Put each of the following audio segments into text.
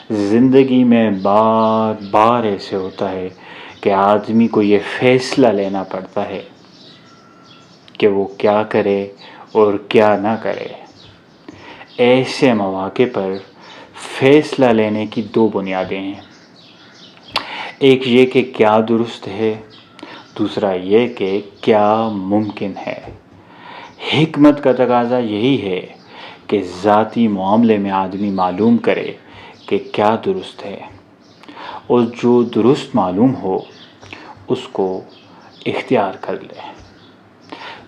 زندگی میں بار بار ایسے ہوتا ہے کہ آدمی کو یہ فیصلہ لینا پڑتا ہے کہ وہ کیا کرے اور کیا نہ کرے۔ ایسے مواقع پر فیصلہ لینے کی دو بنیادیں ہیں، ایک یہ کہ کیا درست ہے، دوسرا یہ کہ کیا ممکن ہے۔ حکمت کا تقاضا یہی ہے کہ ذاتی معاملے میں آدمی معلوم کرے کہ کیا درست ہے، اور جو درست معلوم ہو اس کو اختیار کر لے۔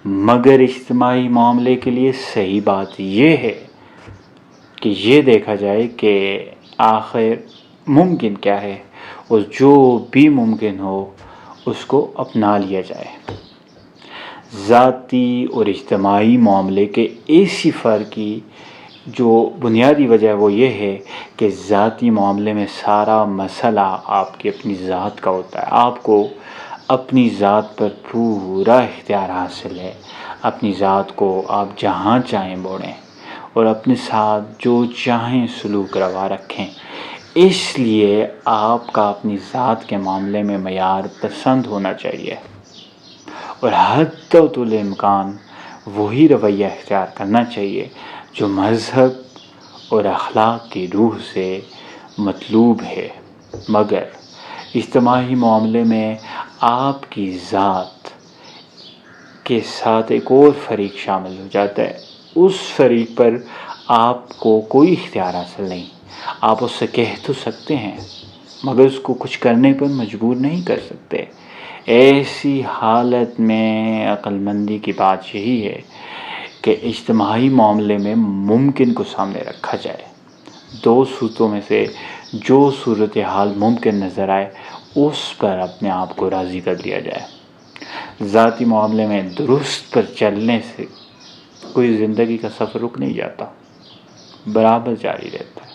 مگر اجتماعی معاملے کے لیے صحیح بات یہ ہے کہ یہ دیکھا جائے کہ آخر ممکن کیا ہے، اور جو بھی ممکن ہو اس کو اپنا لیا جائے۔ ذاتی اور اجتماعی معاملے کے ایسی فرق کی جو بنیادی وجہ وہ یہ ہے کہ ذاتی معاملے میں سارا مسئلہ آپ کی اپنی ذات کا ہوتا ہے، آپ کو اپنی ذات پر پورا اختیار حاصل ہے، اپنی ذات کو آپ جہاں چاہیں موڑیں اور اپنے ساتھ جو چاہیں سلوک روا رکھیں۔ اس لیے آپ کا اپنی ذات کے معاملے میں معیار پسند ہونا چاہیے، اور حد الامکان وہی رویہ اختیار کرنا چاہیے جو مذہب اور اخلاق کی روح سے مطلوب ہے۔ مگر اجتماعی معاملے میں آپ کی ذات کے ساتھ ایک اور فریق شامل ہو جاتا ہے، اس فریق پر آپ کو کوئی اختیار حاصل نہیں۔ آپ اس سے کہہ تو سکتے ہیں مگر اس کو کچھ کرنے پر مجبور نہیں کر سکتے۔ ایسی حالت میں عقل مندی کی بات یہی ہے کہ اجتماعی معاملے میں ممکن کو سامنے رکھا جائے، دو صورتوں میں سے جو صورتحال ممکن نظر آئے اس پر اپنے آپ کو راضی کر لیا جائے۔ ذاتی معاملے میں درست پر چلنے سے کوئی زندگی کا سفر رک نہیں جاتا، برابر جاری رہتا ہے۔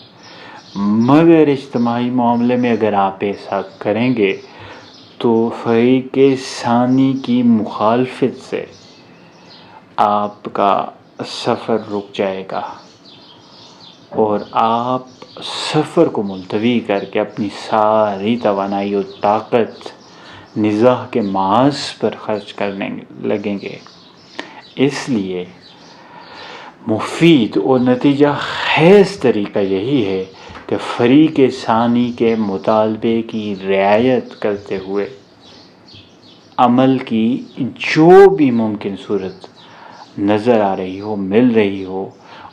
مگر اجتماعی معاملے میں اگر آپ ایسا کریں گے تو فریق ثانی کی مخالفت سے آپ کا سفر رک جائے گا، اور آپ سفر کو ملتوی کر کے اپنی ساری توانائی اور طاقت نزاع کے محاذ پر خرچ کرنے لگیں گے۔ اس لیے مفید اور نتیجہ خیز طریقہ یہی ہے کہ فریق ثانی کے مطالبے کی رعایت کرتے ہوئے عمل کی جو بھی ممکن صورت نظر آ رہی ہو، مل رہی ہو،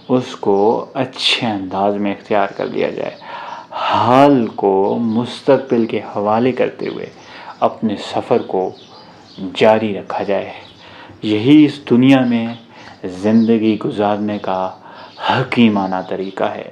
اس کو اچھے انداز میں اختیار کر لیا جائے۔ حال کو مستقبل کے حوالے کرتے ہوئے اپنے سفر کو جاری رکھا جائے۔ یہی اس دنیا میں زندگی گزارنے کا حکیمانہ طریقہ ہے۔